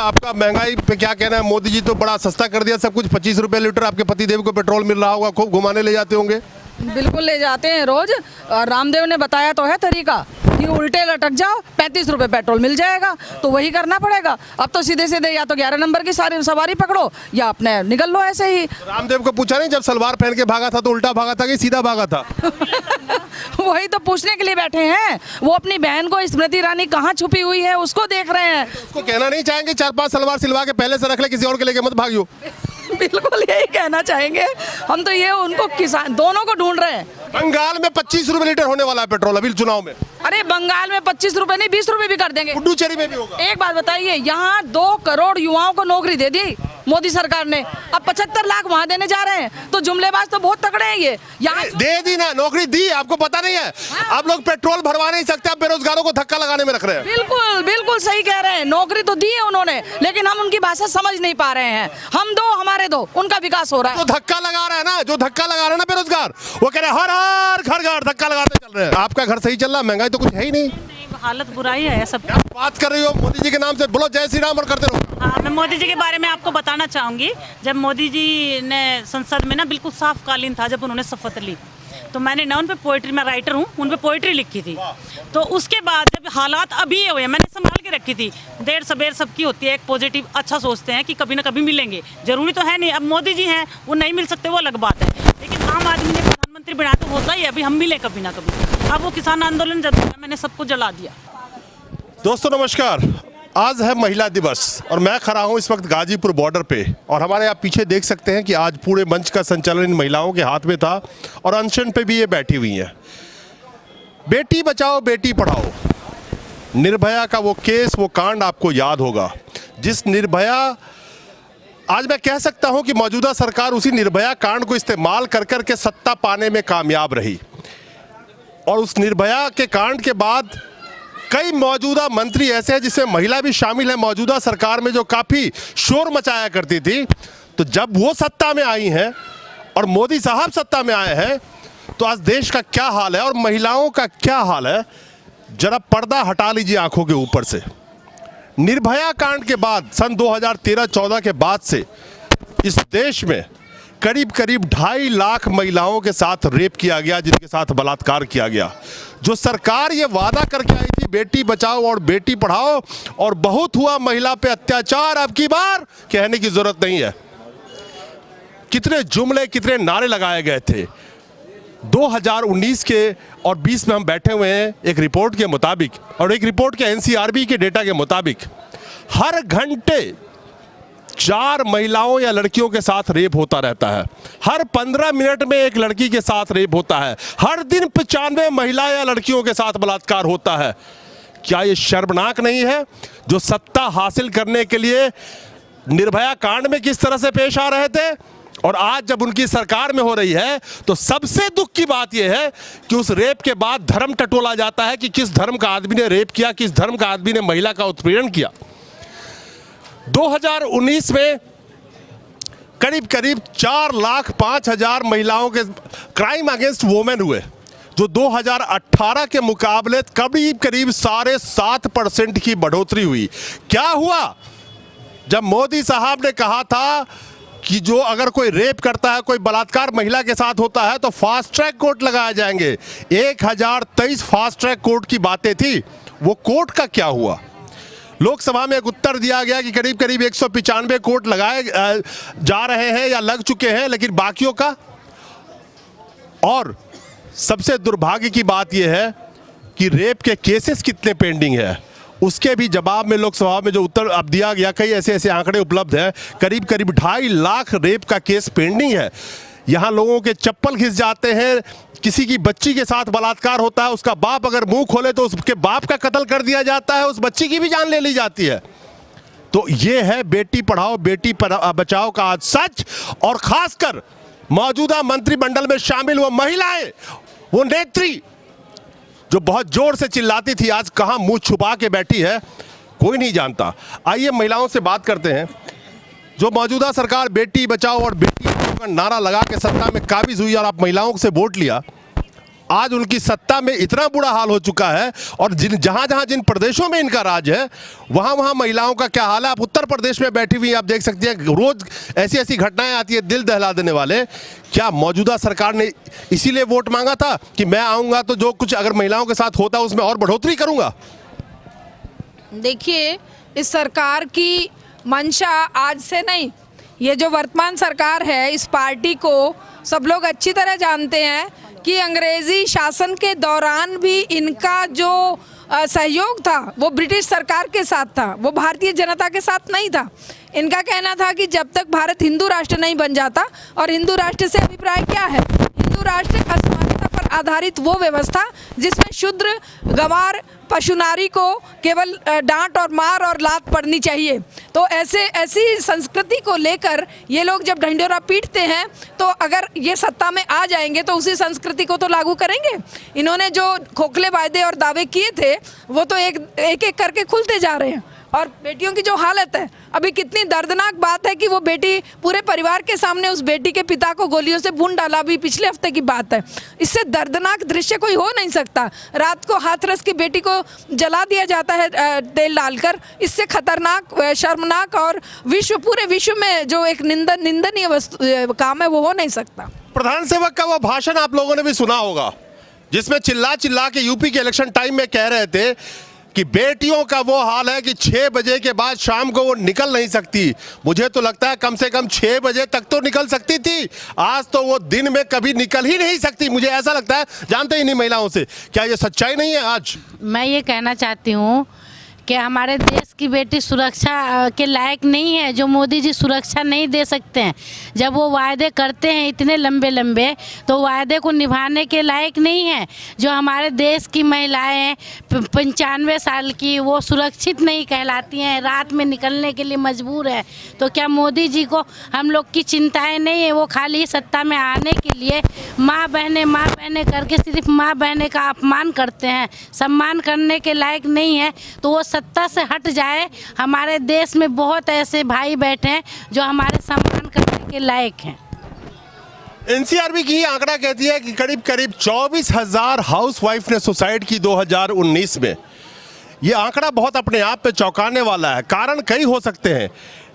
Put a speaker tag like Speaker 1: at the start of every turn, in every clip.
Speaker 1: आपका महंगाई पे क्या कहना है? मोदी जी तो बड़ा सस्ता कर दिया सब कुछ, 25 रुपए लीटर आपके पतिदेव को पेट्रोल मिल रहा होगा, खूब घुमाने ले जाते होंगे।
Speaker 2: बिल्कुल ले जाते हैं रोज। और रामदेव ने बताया तो है तरीका कि उल्टे लटक जाओ, 35 रुपए पेट्रोल मिल जाएगा, तो वही करना पड़ेगा। अब तो सीधे सीधे या तो 11 नंबर की सारी सवारी पकड़ो या अपने निकल लो ऐसे ही।
Speaker 1: रामदेव को पूछा नहीं, जब सलवार पहन के भागा था तो उल्टा भागा था कि सीधा भागा था?
Speaker 2: वही तो पूछने के लिए बैठे हैं। वो अपनी बहन को स्मृति ईरानी कहाँ छुपी हुई है उसको देख रहे हैं।
Speaker 1: उसको कहना नहीं चाहेंगे 4-5 सलवार सिलवा के पहले से रख ले, किसी और के लेके मत भागियो।
Speaker 2: बिल्कुल यही कहना चाहेंगे हम तो। ये उनको किसान दोनों को ढूंढ रहे हैं।
Speaker 1: बंगाल में 25 रुपए लीटर होने वाला है पेट्रोल अभी चुनाव में।
Speaker 2: अरे बंगाल में 25 रुपए नहीं 20 रुपए भी कर देंगे।
Speaker 1: पुडुचेरी में भी होगा।
Speaker 2: एक बात बताइए, यहाँ 2 करोड़ युवाओं को नौकरी दे दी मोदी सरकार ने, अब 75 लाख वहाँ देने जा रहे हैं, तो जुमलेबाज तो बहुत तगड़े हैं ये। यहाँ
Speaker 1: दे दी ना, नौकरी दी, आपको पता नहीं है?
Speaker 2: हाँ।
Speaker 1: आप लोग पेट्रोल भरवा नहीं सकते, आप बेरोजगारों को धक्का लगाने में रख रहे हैं।
Speaker 2: बिल्कुल बिल्कुल सही कह रहे हैं। नौकरी तो दी है उन्होंने, लेकिन हम उनकी भाषा समझ नहीं पा रहे हैं। हम दो हमारे दो, उनका विकास हो रहा है।
Speaker 1: जो धक्का लगा रहा है ना, जो धक्का लगा रहा है ना बेरोजगार, वो कह रहे हैं हर हर घर घर धक्का लगाते चल रहे हैं। आपका घर सही चल रहा है, महंगाई तो कुछ है ही नहीं।
Speaker 3: हालत बुराई है सब।
Speaker 1: बात कर रही हो मोदी जी के नाम से, बोलो जय श्री राम और करते रहो।
Speaker 3: हाँ, मैं मोदी जी के बारे में आपको बताना चाहूँगी। जब मोदी जी ने संसद में ना बिल्कुल साफ कालीन था, जब उन्होंने शपथ ली, तो मैंने ना उन पे पोइट्री, मैं राइटर हूँ, उन पे पोइट्री लिखी थी। तो उसके बाद जब हालात अभी ये हुए, मैंने संभाल के रखी थी। देर सबेर सबकी होती है, एक पॉजिटिव अच्छा सोचते हैं कि कभी ना कभी मिलेंगे, जरूरी तो है नहीं। अब मोदी जी हैं, वो नहीं मिल सकते, वो अलग बात है, लेकिन आम आदमी ने प्रधानमंत्री बनाया तो होता ही है, अभी हम मिले कभी ना कभी। अब वो किसान आंदोलन जब मैंने सबको जला दिया।
Speaker 1: दोस्तों नमस्कार, आज है महिला दिवस और मैं खड़ा हूं इस वक्त गाजीपुर बॉर्डर पे, और हमारे आप पीछे देख सकते हैं कि आज पूरे मंच का संचालन इन महिलाओं के हाथ में था और अनशन पे भी ये बैठी हुई हैं। बेटी बचाओ बेटी पढ़ाओ, निर्भया का वो केस, वो कांड आपको याद होगा, जिस निर्भया, आज मैं कह सकता हूं कि मौजूदा सरकार उसी निर्भया कांड को इस्तेमाल कर कर के सत्ता पाने में कामयाब रही। और उस निर्भया के कांड के बाद कई मौजूदा मंत्री ऐसे हैं जिसमें महिला भी शामिल है, मौजूदा सरकार में, जो काफ़ी शोर मचाया करती थी। तो जब वो सत्ता में आई हैं और मोदी साहब सत्ता में आए हैं, तो आज देश का क्या हाल है और महिलाओं का क्या हाल है, जरा पर्दा हटा लीजिए आंखों के ऊपर से। निर्भया कांड के बाद, सन 2013-14 के बाद से इस देश में करीब करीब 2.5 लाख महिलाओं के साथ रेप किया गया, जिनके साथ बलात्कार किया गया। जो सरकार ये वादा करके आई थी बेटी बचाओ और बेटी पढ़ाओ, और बहुत हुआ महिला पे अत्याचार, अब की बार कहने की जरूरत नहीं है। कितने जुमले, कितने नारे लगाए गए थे। 2019 के और 20 में हम बैठे हुए हैं, एक रिपोर्ट के मुताबिक, और एक रिपोर्ट के एनसीआरबी के डेटा के मुताबिक, हर घंटे 4 महिलाओं या लड़कियों के साथ रेप होता रहता है। हर 15 मिनट में एक लड़की के साथ रेप होता है। हर दिन 95 महिला या लड़कियों के साथ बलात्कार होता है। क्या ये शर्मनाक नहीं है? जो सत्ता हासिल करने के लिए निर्भया कांड में किस तरह से पेश आ रहे थे, और आज जब उनकी सरकार में हो रही है, तो सबसे दुख की बात यह है कि उस रेप के बाद धर्म टटोला जाता है कि किस धर्म का आदमी ने रेप किया, किस धर्म का आदमी ने महिला का उत्पीड़न किया। 2019 में करीब करीब 4,05,000 महिलाओं के क्राइम अगेंस्ट वुमेन हुए, जो 2018 के मुकाबले करीब करीब 7.5% की बढ़ोतरी हुई। क्या हुआ? जब मोदी साहब ने कहा था कि जो अगर कोई रेप करता है, कोई बलात्कार महिला के साथ होता है, तो फास्ट ट्रैक कोर्ट लगाए जाएंगे। 1023 फास्ट ट्रैक कोर्ट की बातें थी, वो कोर्ट का क्या हुआ? लोकसभा में एक उत्तर दिया गया कि करीब करीब 195 कोर्ट लगाए जा रहे हैं या लग चुके हैं, लेकिन बाकियों का। और सबसे दुर्भाग्य की बात यह है कि रेप के केसेस कितने पेंडिंग है, उसके भी जवाब में लोकसभा में जो उत्तर अब दिया गया, कई ऐसे ऐसे आंकड़े उपलब्ध हैं, करीब करीब 2.5 लाख रेप का केस पेंडिंग है। यहाँ लोगों के चप्पल घिस जाते हैं, किसी की बच्ची के साथ बलात्कार होता है, उसका बाप अगर मुंह खोले तो उसके बाप का कत्ल कर दिया जाता है, उस बच्ची की भी जान ले ली जाती है। तो ये है बेटी पढ़ाओ बेटी बचाओ का आज सच। और खासकर मौजूदा मंत्रिमंडल में शामिल वो महिलाएं, वो नेत्री जो बहुत जोर से चिल्लाती थी, आज कहां मुंह छुपा के बैठी है, कोई नहीं जानता। आइए महिलाओं से बात करते हैं। जो मौजूदा सरकार बेटी बचाओ और बेटी पढ़ाओ का नारा लगा के सत्ता में काबिज हुई और आप महिलाओं से वोट लिया, आज उनकी सत्ता में इतना बुरा हाल हो चुका है, और जिन प्रदेशों में इनका राज है वहाँ महिलाओं का क्या हाल है। आप उत्तर प्रदेश में बैठी हुई आप देख सकती हैं, रोज ऐसी ऐसी घटनाएं आती है दिल दहला देने वाले। क्या मौजूदा सरकार ने इसीलिए वोट मांगा था कि मैं आऊंगा तो जो कुछ अगर महिलाओं के साथ होता उसमें और बढ़ोतरी करूंगा?
Speaker 4: देखिए, इस सरकार की मंशा आज से नहीं, ये जो वर्तमान सरकार है, इस पार्टी को सब लोग अच्छी तरह जानते हैं कि अंग्रेजी शासन के दौरान भी इनका जो सहयोग था वो ब्रिटिश सरकार के साथ था, वो भारतीय जनता के साथ नहीं था। इनका कहना था कि जब तक भारत हिंदू राष्ट्र नहीं बन जाता, और हिंदू राष्ट्र से अभिप्राय क्या है? हिंदू राष्ट्र असमानता पर आधारित वो व्यवस्था जिसमें शूद्र, गंवार, पशु नारी को केवल डांट और मार और लात पड़नी चाहिए। तो ऐसी संस्कृति को लेकर ये लोग जब ढंढोरा पीटते हैं, तो अगर ये सत्ता में आ जाएंगे तो उसी संस्कृति को तो लागू करेंगे। इन्होंने जो खोखले वायदे और दावे किए थे वो तो एक एक करके खुलते जा रहे हैं। और बेटियों की जो हालत है, अभी कितनी दर्दनाक बात है कि वो बेटी पूरे परिवार के सामने उस बेटी के पिता को गोलियों से भून डाला, अभी पिछले हफ्ते की बात है। इससे दर्दनाक दृश्य कोई हो नहीं सकता। रात को हाथरस की बेटी को जला दिया जाता है तेल डालकर। इससे खतरनाक, शर्मनाक और पूरे विश्व में जो एक निंदनीय काम है वो हो नहीं सकता।
Speaker 1: प्रधान सेवक का वो भाषण आप लोगों ने भी सुना होगा, जिसमें चिल्ला चिल्ला के यूपी के इलेक्शन टाइम में कह रहे थे कि बेटियों का वो हाल है कि 6 बजे के बाद शाम को वो निकल नहीं सकती। मुझे तो लगता है कम से कम 6 बजे तक तो निकल सकती थी, आज तो वो दिन में कभी निकल ही नहीं सकती। मुझे ऐसा लगता है, जानते ही नहीं महिलाओं से, क्या ये सच्चाई नहीं है? आज
Speaker 5: मैं ये कहना चाहती हूँ कि हमारे देश की बेटी सुरक्षा के लायक नहीं है, जो मोदी जी सुरक्षा नहीं दे सकते हैं। जब वो वायदे करते हैं इतने लंबे लंबे, तो वायदे को निभाने के लायक नहीं है। जो हमारे देश की महिलाएं 95 साल की, वो सुरक्षित नहीं कहलाती हैं, रात में निकलने के लिए मजबूर है। तो क्या मोदी जी को हम लोग की चिंताएं नहीं है? वो खाली सत्ता में आने के लिए माँ बहने करके सिर्फ माँ बहने का अपमान करते हैं, सम्मान करने के लायक नहीं है। तो वो सत्ता से हट जाए। हमारे देश में बहुत ऐसे भाई बैठे हैं जो हमारे सम्मान करने के लायक हैं।
Speaker 1: एनसीआरबी की आंकड़ा कहती है कि करीब 24,000 हाउसवाइफ ने सुसाइड की 2019 में। ये आंकड़ा बहुत अपने आप पे चौंकाने वाला है। कारण कई हो सकते हैं,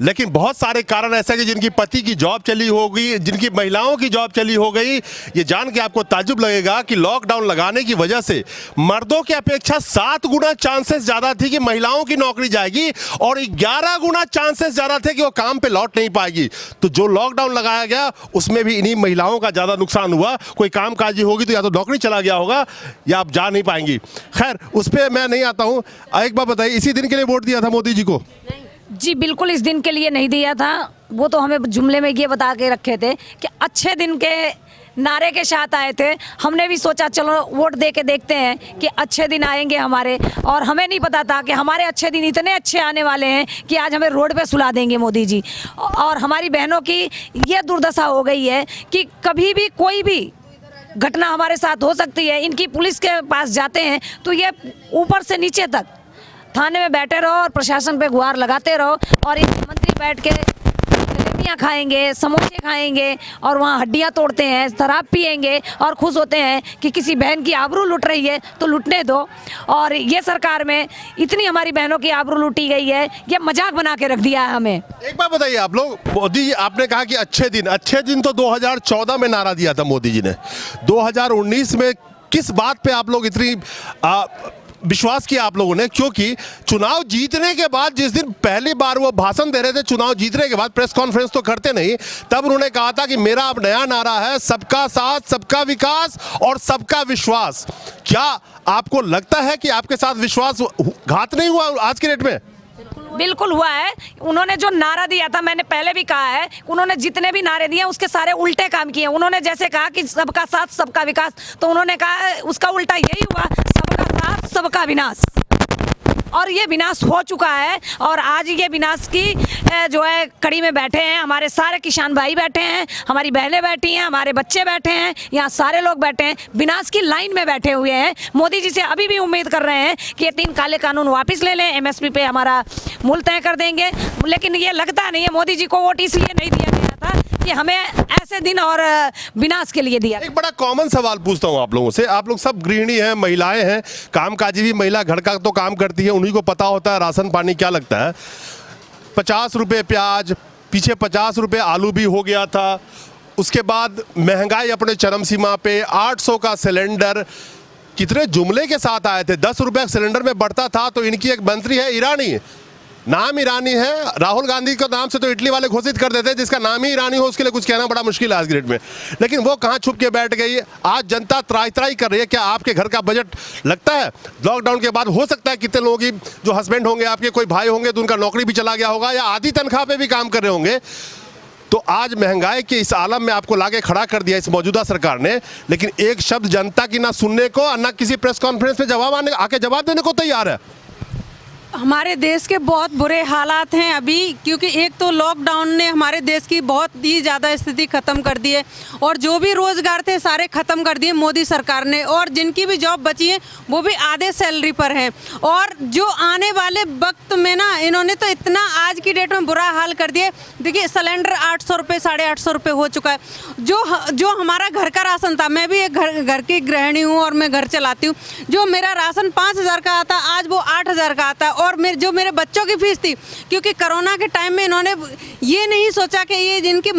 Speaker 1: लेकिन बहुत सारे कारण ऐसे कि जिनकी पति की जॉब चली होगी, जिनकी महिलाओं की जॉब चली हो गई। ये जान के आपको ताज्जुब लगेगा कि लॉकडाउन लगाने की वजह से मर्दों की अपेक्षा 7 गुना चांसेस ज़्यादा थी कि महिलाओं की नौकरी जाएगी, और 11 गुना चांसेस ज़्यादा थे कि वो काम पे लौट नहीं पाएगी। तो जो लॉकडाउन लगाया गया उसमें भी इन्हीं महिलाओं का ज़्यादा नुकसान हुआ। कोई काम काजी होगी तो या तो नौकरी चला गया होगा या आप जा नहीं पाएंगी। खैर, उस पर मैं नहीं आता हूँ। एक बात बताइए, इसी दिन के लिए वोट दिया था मोदी जी को?
Speaker 2: जी बिल्कुल, इस दिन के लिए नहीं दिया था। वो तो हमें जुमले में ये बता के रखे थे कि अच्छे दिन के नारे के साथ आए थे। हमने भी सोचा चलो वोट दे के देखते हैं कि अच्छे दिन आएंगे हमारे, और हमें नहीं पता था कि हमारे अच्छे दिन इतने अच्छे आने वाले हैं कि आज हमें रोड पे सुला देंगे मोदी जी। और हमारी बहनों की ये दुर्दशा हो गई है कि कभी भी कोई भी घटना हमारे साथ हो सकती है। इनकी पुलिस के पास जाते हैं तो ये ऊपर से नीचे तक थाने में बैठे रहो और प्रशासन पे गुहार लगाते रहो, और एक मंत्री बैठ के जलेबियाँ खाएंगे, समोसे खाएंगे, और वहाँ हड्डियाँ तोड़ते हैं, शराब पिएंगे और खुश होते हैं कि किसी बहन की आबरू लुट रही है तो लुटने दो। और ये सरकार में इतनी हमारी बहनों की आबरू लूटी गई है, ये मजाक बना के रख दिया है हमें।
Speaker 1: एक बात बताइए आप लोग, मोदी जी आपने कहा कि अच्छे दिन तो 2014 में नारा दिया था मोदी जी ने। 2019 में किस बात पे आप लोग इतनी विश्वास किया आप लोगों ने? क्योंकि चुनाव जीतने के बाद, जिस दिन पहली बार वो भाषण दे रहे थे, चुनाव जीतने के बाद प्रेस कॉन्फ्रेंस तो करते नहीं, तब उन्होंने कहा था कि मेरा अब नया नारा है सबका साथ, सबका विकास और सबका विश्वास। क्या आपको लगता है कि आपके साथ विश्वासघात नहीं हुआ आज के डेट में?
Speaker 2: बिल्कुल हुआ है। उन्होंने जो नारा दिया था, मैंने पहले भी कहा है, उन्होंने जितने भी नारे दिए उसके सारे उल्टे काम किए। उन्होंने जैसे कहा कि सबका साथ सबका विकास, तो उन्होंने कहा उसका उल्टा यही हुआ, सबका साथ सबका विनाश। और ये विनाश हो चुका है, और आज ये विनाश की जो है कड़ी में बैठे हैं। हमारे सारे किसान भाई बैठे हैं, हमारी बहनें बैठी हैं, हमारे बच्चे बैठे हैं, यहाँ सारे लोग बैठे हैं, विनाश की लाइन में बैठे हुए हैं। मोदी जी से अभी भी उम्मीद कर रहे हैं कि ये 3 काले कानून वापस ले लें, MSP पे हमारा मूल्य तय कर देंगे। लेकिन ये लगता नहीं है। मोदी जी को वोट इसलिए नहीं दिया गया था
Speaker 6: कि हमें ऐसे दिन और विनाश के लिए दिया।
Speaker 1: एक बड़ा कॉमन सवाल पूछता हूं आप लोगों से। आप लोग सब गृहिणी हैं, महिलाएं हैं, कामकाजी भी महिला, घर का तो काम करती है, उन्हीं को पता होता है राशन पानी क्या लगता है। 50 रुपये प्याज, पीछे 50 रुपये आलू भी हो गया था। उसके बाद महंगाई अपने चरम सीमा पे, 800 का सिलेंडर, कितने जुमले के साथ आए थे। 10 रुपये सिलेंडर में बढ़ता था। तो इनकी एक मंत्री है ईरानी, नाम ईरानी है। राहुल गांधी के नाम से तो इटली वाले घोषित कर देते हैं, जिसका नाम ही ईरानी हो उसके लिए कुछ कहना बड़ा मुश्किल है आज की डेट में। लेकिन वो कहाँ छुप के बैठ गई। आज जनता त्राई त्राई कर रही है। क्या आपके घर का बजट लगता है लॉकडाउन के बाद हो सकता है कितने लोगों की जो हस्बैंड होंगे, आपके कोई भाई होंगे तो उनका नौकरी भी चला गया होगा या आधी तनख्वाह पे भी काम कर रहे होंगे। तो आज महंगाई के इस आलम में आपको लाके खड़ा कर दिया इस मौजूदा सरकार ने, लेकिन एक शब्द जनता की ना सुनने को और ना किसी प्रेस कॉन्फ्रेंस में आके जवाब देने को तैयार है।
Speaker 7: हमारे देश के बहुत बुरे हालात हैं अभी, क्योंकि एक तो लॉकडाउन ने हमारे देश की बहुत ही ज़्यादा स्थिति ख़त्म कर दी है और जो भी रोज़गार थे सारे ख़त्म कर दिए मोदी सरकार ने, और जिनकी भी जॉब बची है वो भी आधे सैलरी पर हैं। और जो आने वाले वक्त में ना इन्होंने तो इतना आज की डेट में बुरा हाल कर दिया। देखिए सिलेंडर 800 रुपये 850 रुपये हो चुका है। जो हमारा घर का राशन था, मैं भी एक घर की गृहिणी हूँ और मैं घर चलाती हूँ, जो मेरा राशन 5000 का आता आज वो 8000 का आता है। और जो मेरे बच्चों की फीस थी, क्योंकि कोरोना के टाइम में इन्होंने ये नहीं सोचा कि ये जिनकी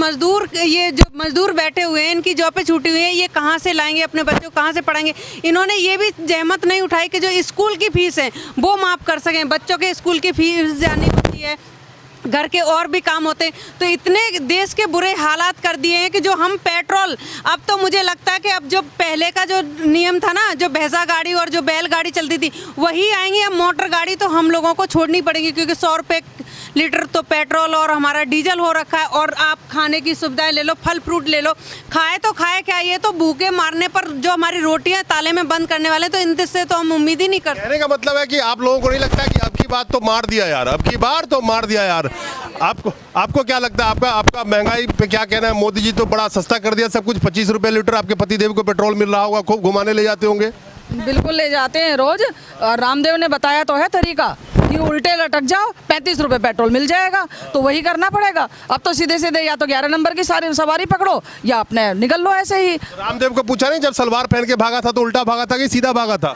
Speaker 7: ये जो मजदूर बैठे हुए हैं, इनकी जॉब पे छूटी हुई है, ये कहाँ से लाएंगे, अपने बच्चों को कहाँ से पढ़ाएंगे। इन्होंने ये भी जहमत नहीं उठाई कि जो स्कूल की फीस है वो माफ़ कर सकें। बच्चों के स्कूल की फीस जानी होती है, घर के और भी काम होते हैं। तो इतने देश के बुरे हालात कर दिए हैं कि जो हम पेट्रोल, अब तो मुझे लगता है कि अब जो पहले का जो नियम था ना, जो भैंसा गाड़ी और जो बैल गाड़ी चलती थी वही आएंगी। अब मोटर गाड़ी तो हम लोगों को छोड़नी पड़ेगी, क्योंकि 100 रुपये लीटर तो पेट्रोल और हमारा डीजल हो रखा है। और आप खाने की सुविधाएं ले लो, फल फ्रूट ले लो, खाए तो खाए क्या, ये तो भूखे मारने पर जो हमारी रोटियां ताले में बंद करने वाले, तो इनसे तो हम उम्मीद ही नहीं करते।
Speaker 1: कहने का मतलब है कि आप लोगों को नहीं लगता कि अब की बात तो मार दिया यार, अब की बार तो मार दिया यार। आपको क्या लगता है, आपका महंगाई पे क्या कहना है? मोदी जी तो बड़ा सस्ता कर दिया सब कुछ, 25 रुपये लीटर आपके पतिदेव को पेट्रोल मिल रहा होगा, खूब घुमाने ले जाते होंगे।
Speaker 2: बिल्कुल ले जाते हैं रोज। और रामदेव ने बताया तो है तरीका कि उल्टे लटक जाओ, 35 रुपये पेट्रोल मिल जाएगा। तो वही करना पड़ेगा। अब तो सीधे सीधे या तो 11 नंबर की सारी सवारी पकड़ो या अपने निकल लो ऐसे ही।
Speaker 1: रामदेव को पूछा नहीं जब सलवार पहन के भागा था तो उल्टा भागा था कि सीधा भागा था?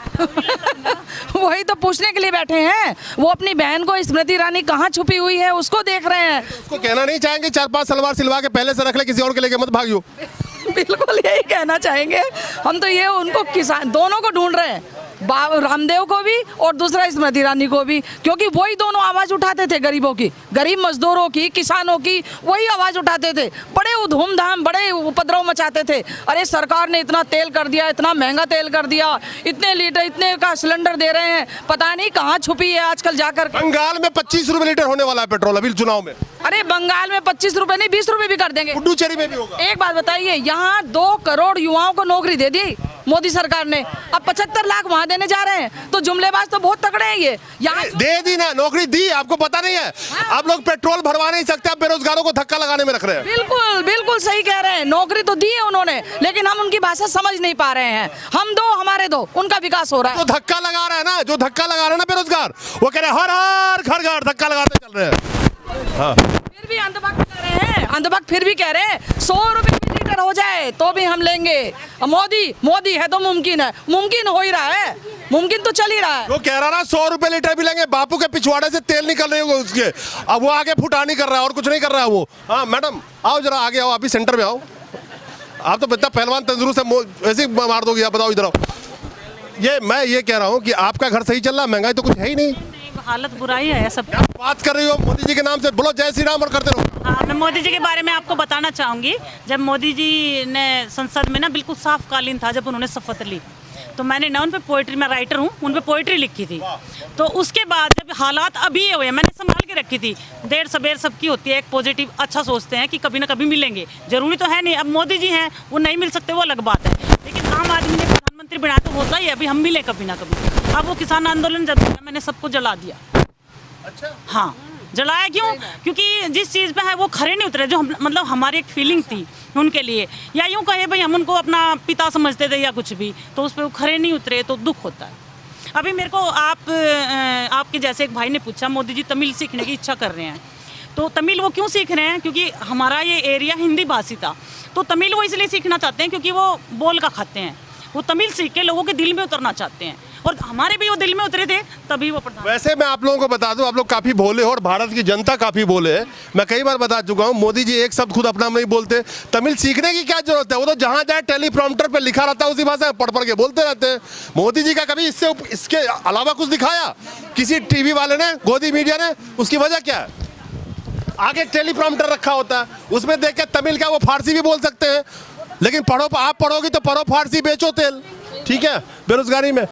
Speaker 2: वही तो पूछने के लिए बैठे हैं। वो अपनी बहन को स्मृति ईरानी कहाँ छुपी हुई है उसको देख रहे हैं।
Speaker 1: उसको कहना नहीं चाहेंगे 4-5 सलवार सिलवा के पहले से रख ले, किसी और के लेके मत भागियो।
Speaker 2: बिल्कुल यही कहना चाहेंगे हम तो। ये उनको किसान दोनों को ढूंढ रहे हैं, रामदेव को भी और दूसरा स्मृति ईरानी को भी, क्योंकि वही दोनों आवाज उठाते थे गरीबों की, गरीब मजदूरों की, किसानों की, वही आवाज उठाते थे। बड़े धूमधाम बड़े उपद्रव मचाते थे। अरे सरकार ने इतना तेल कर दिया, इतना महंगा तेल कर दिया, इतने लीटर इतने का सिलेंडर दे रहे हैं, पता नहीं कहाँ छुपी है आजकल जाकर।
Speaker 1: बंगाल में 25 रुपए लीटर होने वाला है पेट्रोल अभी चुनाव में।
Speaker 2: अरे बंगाल में 25 रुपए नहीं 20 रुपए भी कर देंगे।
Speaker 1: पुडुचेरी में भी होगा।
Speaker 2: एक बात बताइए, यहाँ 2 करोड़ युवाओं को नौकरी दे दी मोदी सरकार ने, अब 75 लाख वहाँ देने जा रहे हैं। तो जुमलेबाज तो बहुत तगड़े हैं ये। यहाँ
Speaker 1: दे दी ना, नौकरी दी, आपको पता नहीं है? आप लोग पेट्रोल भरवा नहीं सकते, आप बेरोजगारों को धक्का लगाने में रख रहे हैं।
Speaker 2: बिल्कुल बिल्कुल सही कह रहे हैं। नौकरी तो दी है उन्होंने, लेकिन हम उनकी भाषा समझ नहीं पा रहे हैं। हम दो हमारे दो, उनका विकास हो रहा है।
Speaker 1: जो धक्का लगा रहा है ना, जो धक्का लगा रहा है ना बेरोजगार, वो कह रहे हैं हर हर घर घर धक्का लगाते चल रहे हैं। हाँ।
Speaker 2: फिर भी अंधभक्त कह रहे हैं, अंधभक्त फिर भी कह रहे हैं 100 रुपए लीटर हो जाए तो भी हम लेंगे। मोदी है तो मुमकिन है, मुमकिन हो ही रहा है, मुमकिन तो चल ही रहा है।
Speaker 1: वो कह रहा ना 100 रुपए लीटर भी लेंगे, बापू के पिछवाड़े से तेल निकल रहे होगा उसके, अब वो आगे फुटानी कर रहा है और कुछ नहीं कर रहा है वो। हाँ मैडम आओ जरा आगे आओ, अभी सेंटर में आओ। आप तो इतना पहलवान तंदुरुस्त है, ऐसे ही मार दोगे आप, बताओ इधर आओ। मैं ये कह रहा हूँ कि आपका घर सही चल रहा है, महंगाई तो कुछ है ही नहीं।
Speaker 3: हालत बुराई है सब।
Speaker 1: बात कर रही हो मोदी जी के नाम से, बोलो जय श्री राम और करते रहो।
Speaker 3: हाँ, मैं मोदी जी के बारे में आपको बताना चाहूँगी। जब मोदी जी ने संसद में ना बिल्कुल साफ कालीन था, जब उन्होंने शपथ ली, तो मैंने ना उन पे पोइट्री, मैं राइटर हूँ, उन पे पोइट्री लिखी थी। तो उसके बाद जब हालात अभी हुए, मैंने संभाल के रखी थी। देर सबेर सबकी होती है, एक पॉजिटिव अच्छा सोचते हैं कि कभी ना कभी मिलेंगे, जरूरी तो है नहीं। अब मोदी जी हैं, वो नहीं मिल सकते, वो अलग बात है, लेकिन आम आदमी ने प्रधानमंत्री बनाया तो होता ही है, अभी हम मिले कभी ना कभी। अब वो किसान आंदोलन जब मैंने सबको जला दिया।
Speaker 1: अच्छा
Speaker 3: हाँ, जलाया क्यों? क्योंकि जिस चीज़ पे है वो खरे नहीं उतरे, जो मतलब हमारी एक फीलिंग थी उनके लिए, या यूँ कहे भाई हम उनको अपना पिता समझते थे या कुछ भी, तो उस पर वो खरे नहीं उतरे तो दुख होता है। अभी मेरे को आपके जैसे एक भाई ने पूछा, मोदी जी तमिल सीखने की इच्छा कर रहे हैं, तो तमिल वो क्यों सीख रहे हैं? क्योंकि हमारा ये एरिया हिंदी भाषी था, तो तमिल वो इसलिए सीखना चाहते हैं क्योंकि वो बोल का खाते हैं। वो तमिल सीख के लोगों के दिल में उतरना चाहते हैं, और हमारे भी वो दिल में उतरे थे, तभी वो प्रधान।
Speaker 1: वैसे मैं आप लोगों को बता दूं, आप लोग काफी भोले हो और भारत की जनता काफी भोले है। मैं कई बार बता चुका हूं, मोदी जी एक शब्द खुद अपना नहीं बोलते। तमिल सीखने की क्या जरूरत है? वो तो जहां जाए टेलीप्रॉम्प्टर पे लिखा रहता है, उसी भाषा में पढ़ के बोलते रहते हैं। मोदी जी का कभी इसके अलावा कुछ दिखाया किसी टीवी वाले ने, गोदी मीडिया ने? उसकी वजह क्या है? आगे टेलीप्रॉम्प्टर रखा होता है, उसमें देख के तमिल का वो फारसी भी बोल सकते हैं, लेकिन आप पढ़ोगे तो पढ़ो फारसी, बेचो तेल, ठीक है, बेरोजगारी में।